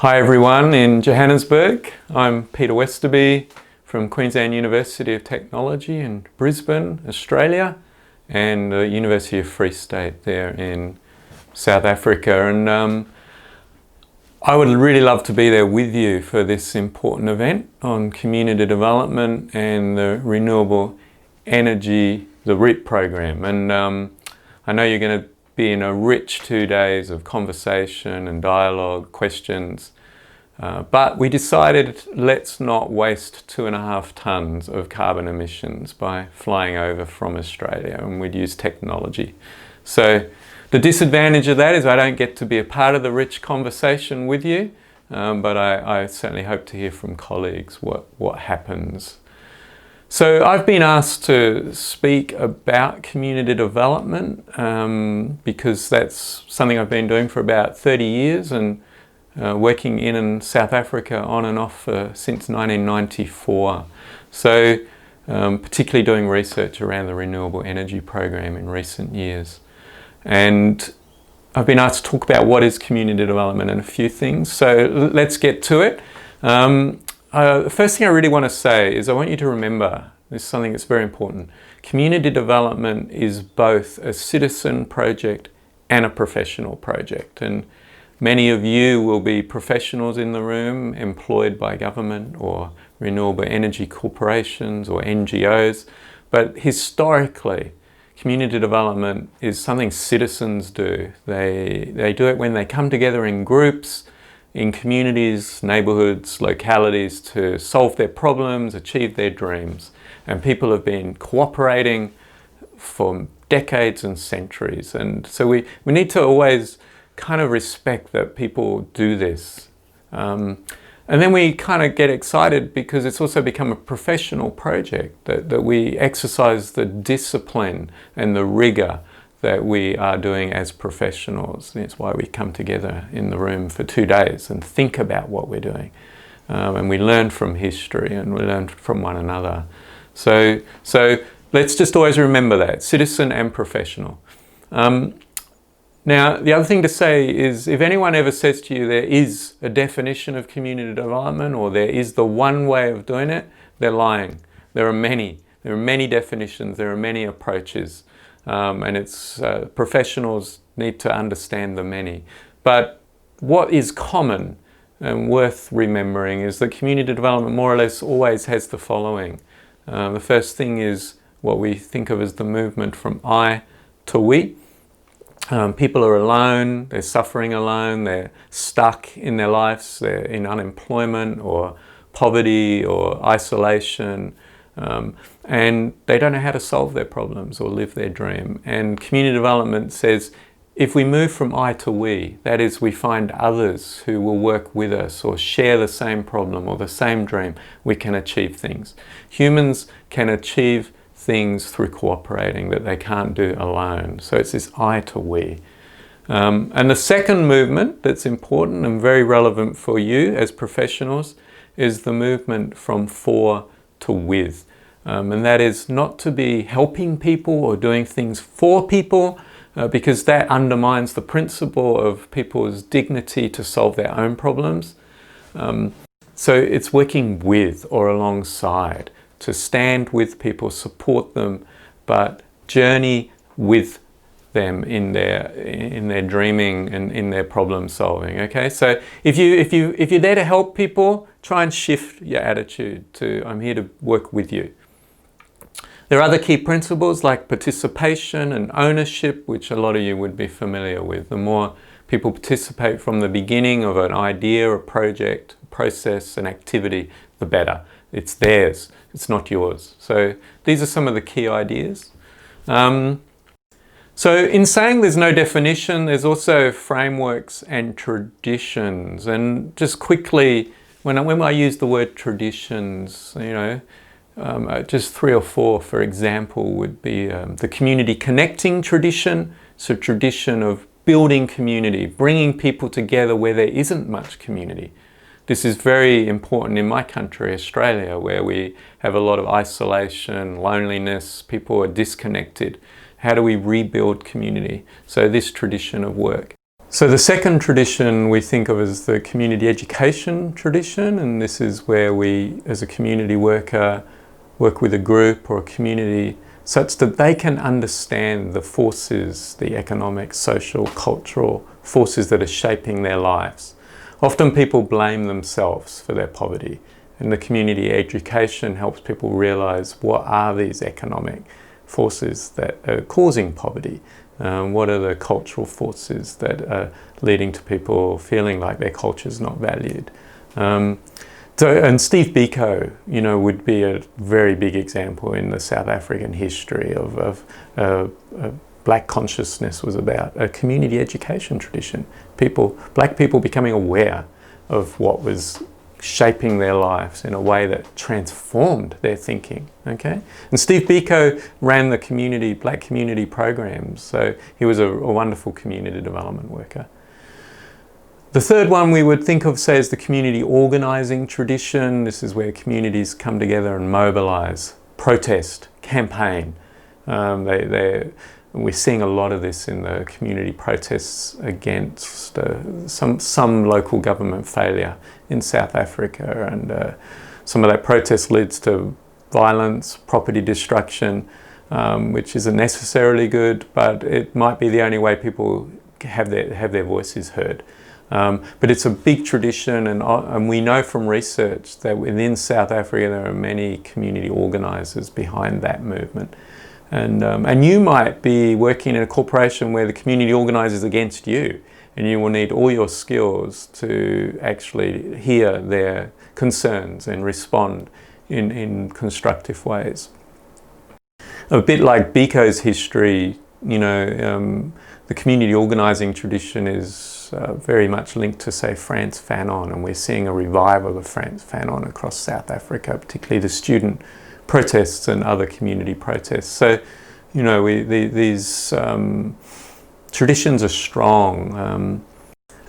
Hi everyone in Johannesburg. I'm Peter Westoby from Queensland University of Technology in Brisbane, Australia, and the University of Free State there in South Africa. And I would really love to be there with you for this important event on community development and the renewable energy, the REIPPPP program. And I know you're going to be in a rich 2 days of conversation and dialogue, questions, but we decided let's not waste 2.5 tons of carbon emissions by flying over from Australia, and we'd use technology. So the disadvantage of that is I don't get to be a part of the rich conversation with you, but I certainly hope to hear from colleagues what happens. So I've been asked to speak about community development because that's something I've been doing for about 30 years and working in South Africa on and off since 1994. So particularly doing research around the renewable energy program in recent years. And I've been asked to talk about what is community development and a few things. So let's get to it. The first thing I really want to say is I want you to remember, this is something that's very important. Community development is both a citizen project and a professional project. And many of you will be professionals in the room, employed by government or renewable energy corporations or NGOs. But historically, community development is something citizens do. They do it when they come together in groups, in communities, neighbourhoods, localities to solve their problems, achieve their dreams. And people have been cooperating for decades and centuries. And so we need to always kind of respect that people do this. And then we kind of get excited because it's also become a professional project, that we exercise the discipline and the rigour that we are doing as professionals. That's why we come together in the room for 2 days and think about what we're doing. And we learn from history and we learn from one another. So let's just always remember that, citizen and professional. Now, the other thing to say is if anyone ever says to you there is a definition of community development or there is the one way of doing it, they're lying. There are many. There are many definitions. There are many approaches. And it's professionals need to understand the many. But what is common and worth remembering is that community development more or less always has the following. The first thing is what we think of as the movement from I to we. People are alone, they're suffering alone, they're stuck in their lives, they're in unemployment or poverty or isolation, and they don't know how to solve their problems or live their dream. And community development says, if we move from I to we, that is, we find others who will work with us or share the same problem or the same dream, we can achieve things. Humans can achieve things through cooperating that they can't do alone. So it's this I to we. And the second movement that's important and very relevant for you as professionals is the movement from for to with. And that is not to be helping people or doing things for people, because that undermines the principle of people's dignity to solve their own problems. So it's working with or alongside, to stand with people, support them, but journey with them in their dreaming and in their problem solving. Okay, so if you're there to help people, try and shift your attitude to I'm here to work with you. There are other key principles like participation and ownership, which a lot of you would be familiar with. The more people participate from the beginning of an idea, a project, a process, an activity, the better. It's theirs, it's not yours. So these are some of the key ideas. So in saying there's no definition, there's also frameworks and traditions. And just quickly, when I use the word traditions, just 3 or 4, for example, would be the community connecting tradition. It's a tradition of building community, bringing people together where there isn't much community. This is very important in my country, Australia, where we have a lot of isolation, loneliness, people are disconnected. How do we rebuild community? So this tradition of work. So the second tradition we think of as the community education tradition, and this is where we, as a community worker, work with a group or a community such that they can understand the forces, the economic, social, cultural forces that are shaping their lives. Often people blame themselves for their poverty, and the community education helps people realize what are these economic forces that are causing poverty. What are the cultural forces that are leading to people feeling like their culture is not valued? And Steve Biko, would be a very big example in the South African history of black consciousness was about a community education tradition. Black people becoming aware of what was shaping their lives in a way that transformed their thinking, okay? And Steve Biko ran the black community programs, so he was a wonderful community development worker. The third one we would think of, say, as the community organising tradition. This is where communities come together and mobilise, protest, campaign. We're seeing a lot of this in the community protests against some local government failure in South Africa, and some of that protest leads to violence, property destruction, which isn't necessarily good, but it might be the only way people have their voices heard. But it's a big tradition, and we know from research that within South Africa there are many community organisers behind that movement. And you might be working in a corporation where the community organises against you, and you will need all your skills to actually hear their concerns and respond in constructive ways. A bit like Biko's history, the community organising tradition is very much linked to, say, Frantz Fanon, and we're seeing a revival of Frantz Fanon across South Africa, particularly the student protests and other community protests. So, these traditions are strong.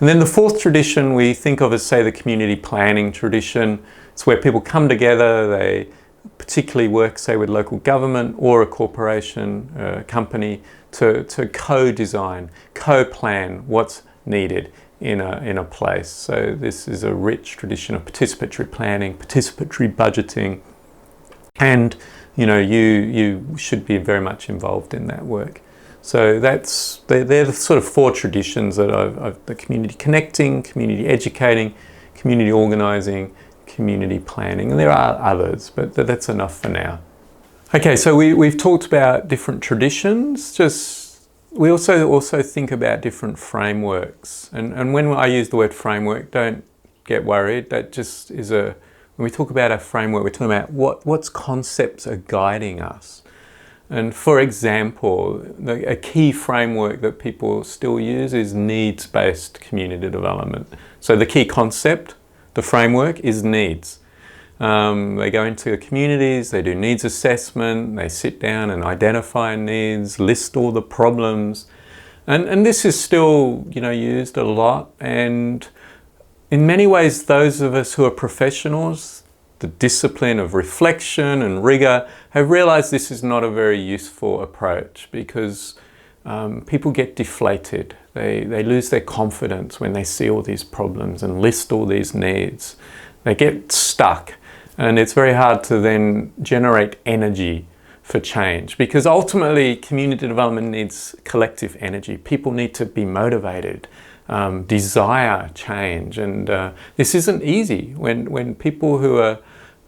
And then the fourth tradition we think of as, say, the community planning tradition. It's where people come together, they particularly work, say, with local government or a corporation, company, to co-design, co-plan what's needed in a place. So this is a rich tradition of participatory planning, participatory budgeting, and you should be very much involved in that work. So they're the sort of four traditions that of the community connecting, community educating, community organising, community planning, and there are others, but that's enough for now. Okay, so we've talked about different traditions. We also think about different frameworks, and when I use the word framework, don't get worried. That just is when we talk about a framework, we're talking about what's concepts are guiding us. And for example, a key framework that people still use is needs-based community development. So the key concept, the framework, is needs. They go into communities, they do needs assessment, they sit down and identify needs, list all the problems. And this is still, used a lot. And in many ways, those of us who are professionals, the discipline of reflection and rigor, have realized this is not a very useful approach, because people get deflated. They lose their confidence when they see all these problems and list all these needs. They get stuck, and it's very hard to then generate energy for change, because ultimately community development needs collective energy. People need to be motivated, desire change, and this isn't easy when people who are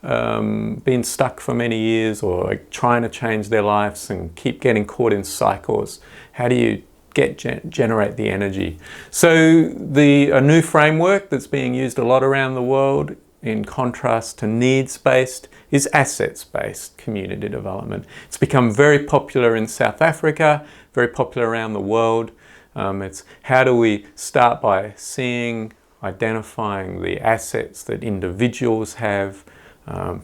been stuck for many years or are trying to change their lives and keep getting caught in cycles. How do you generate the energy? So a new framework that's being used a lot around the world, in contrast to needs-based, is assets-based community development. It's become very popular in South Africa, very popular around the world. It's how do we start by seeing, identifying the assets that individuals have,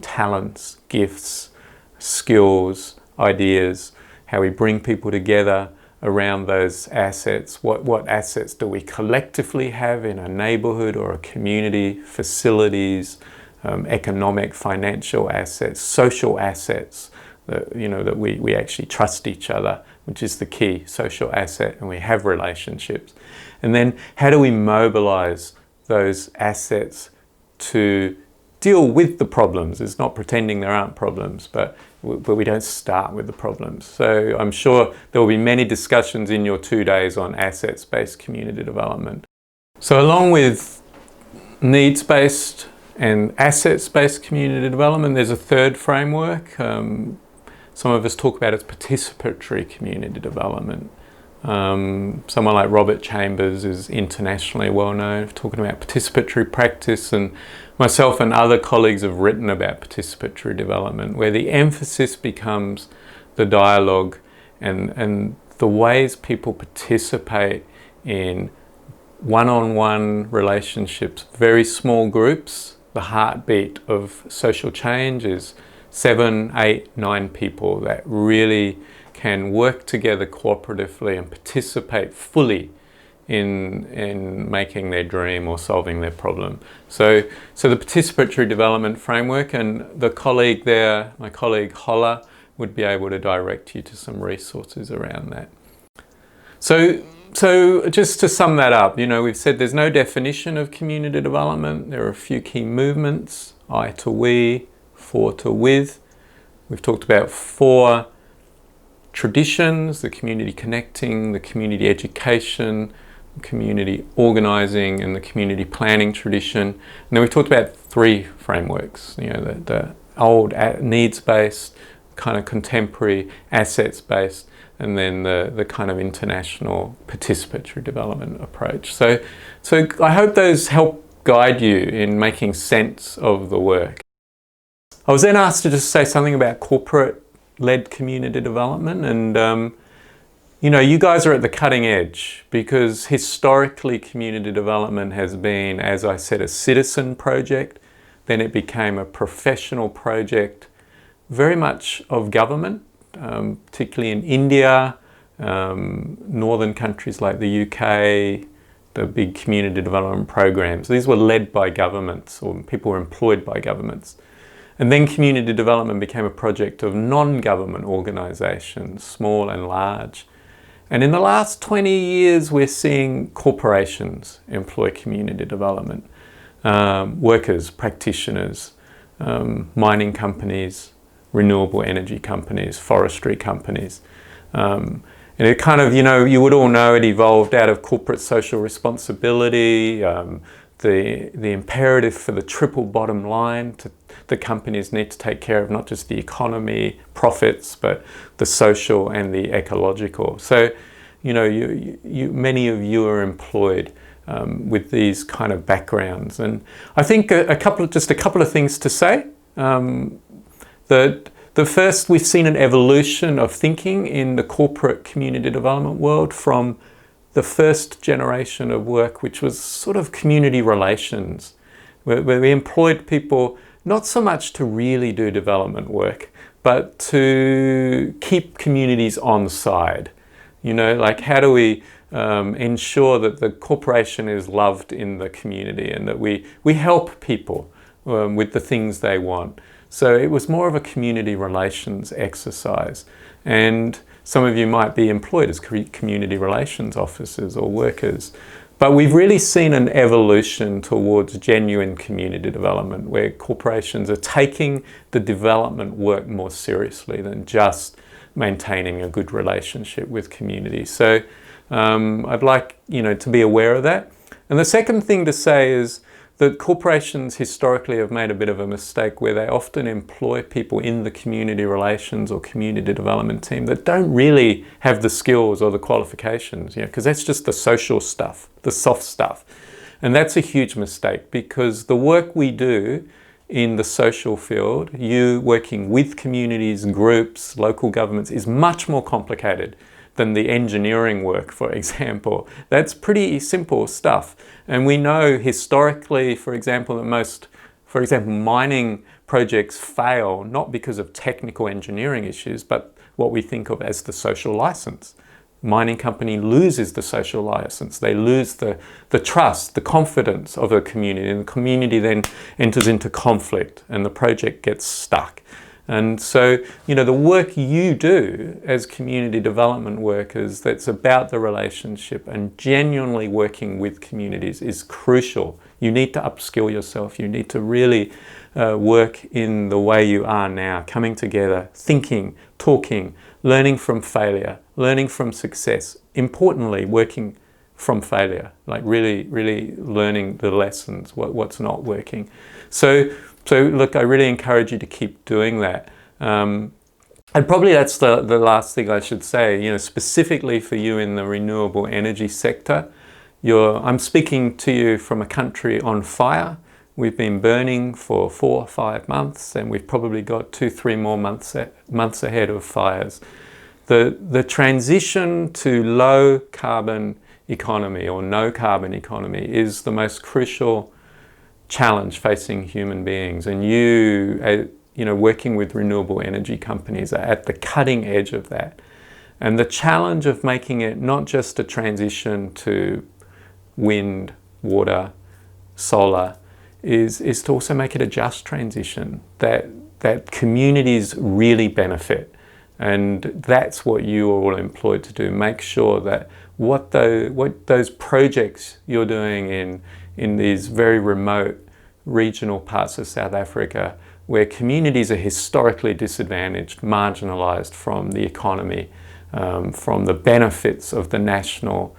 talents, gifts, skills, ideas, how we bring people together around those assets. What assets do we collectively have in a neighborhood or a community, facilities, economic, financial assets, social assets, that we actually trust each other, which is the key social asset, and we have relationships. And then how do we mobilize those assets to deal with the problems? It's not pretending there aren't problems, but we don't start with the problems. So I'm sure there will be many discussions in your 2 days on assets-based community development. So along with needs-based and assets-based community development, there's a third framework. Some of us talk about it as participatory community development. Someone like Robert Chambers is internationally well known for talking about participatory practice, and myself and other colleagues have written about participatory development, where the emphasis becomes the dialogue and the ways people participate in one-on-one relationships, very small groups. The heartbeat of social change is 7, 8, 9 people that really can work together cooperatively and participate fully in making their dream or solving their problem. So the participatory development framework, and the colleague there, my colleague Holler, would be able to direct you to some resources around that. So just to sum that up, we've said there's no definition of community development. There are a few key movements: I to we, for to with. We've talked about 4 traditions: the community connecting, the community education, community organising, and the community planning tradition. And then we've talked about 3 frameworks, the old needs-based, kind of contemporary assets-based, and then the kind of international participatory development approach. So I hope those help guide you in making sense of the work. I was then asked to just say something about corporate-led community development, and you guys are at the cutting edge, because historically community development has been, as I said, a citizen project. Then it became a professional project, very much of government, particularly in India, northern countries like the UK, the big community development programs. These were led by governments, or people were employed by governments. And then community development became a project of non-government organisations, small and large. And in the last 20 years, we're seeing corporations employ community development. Workers, practitioners, mining companies, renewable energy companies, forestry companies. And it kind of, you would all know it evolved out of corporate social responsibility, the imperative for the triple bottom line. The companies need to take care of not just the economy, profits, but the social and the ecological. So, many of you are employed with these kind of backgrounds. And I think just a couple of things to say. The first, we've seen an evolution of thinking in the corporate community development world from the first generation of work, which was sort of community relations, where we employed people not so much to really do development work, but to keep communities on side. Like how do we ensure that the corporation is loved in the community, and that we help people with the things they want. So it was more of a community relations exercise. And some of you might be employed as community relations officers or workers. But we've really seen an evolution towards genuine community development, where corporations are taking the development work more seriously than just maintaining a good relationship with community. So I'd like to be aware of that. And the second thing to say is that corporations historically have made a bit of a mistake, where they often employ people in the community relations or community development team that don't really have the skills or the qualifications, because that's just the social stuff, the soft stuff. And that's a huge mistake, because the work we do in the social field, you working with communities, groups, local governments, is much more complicated than the engineering work, for example. That's pretty simple stuff. And we know historically, for example, that most, mining projects fail not because of technical engineering issues, but what we think of as the social license. Mining company loses the social license. They lose the trust, the confidence of a community, and the community then enters into conflict and the project gets stuck. And so, the work you do as community development workers that's about the relationship and genuinely working with communities is crucial. You need to upskill yourself. You need to really work in the way you are now, coming together, thinking, talking, learning from failure, learning from success. Importantly, working from failure, like really learning the lessons, what's not working. So look, I really encourage you to keep doing that. And probably that's the last thing I should say, specifically for you in the renewable energy sector. I'm speaking to you from a country on fire. We've been burning for 4 or 5 months, and we've probably got 2-3 more months ahead of fires. The transition to low carbon economy or no carbon economy is the most crucial challenge facing human beings, and you working with renewable energy companies are at the cutting edge of that. And the challenge of making it not just a transition to wind, water, solar is to also make it a just transition that communities really benefit. And that's what you are all employed to do. Make sure that what those projects you're doing in these very remote regional parts of South Africa, where communities are historically disadvantaged, marginalised from the economy, from the benefits of the national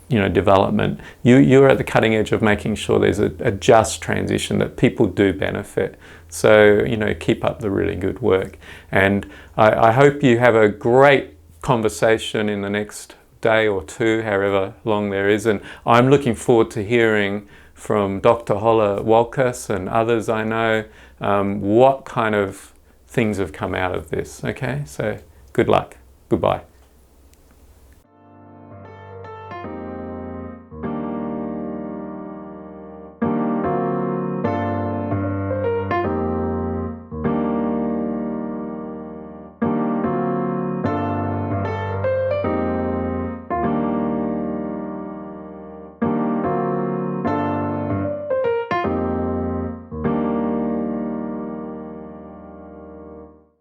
development. You're at the cutting edge of making sure there's a just transition, that people do benefit. So, keep up the really good work. And I hope you have a great conversation in the next day or two, however long there is. And I'm looking forward to hearing from Dr. Holler Walkus and others I know, what kind of things have come out of this. Okay, so good luck. Goodbye.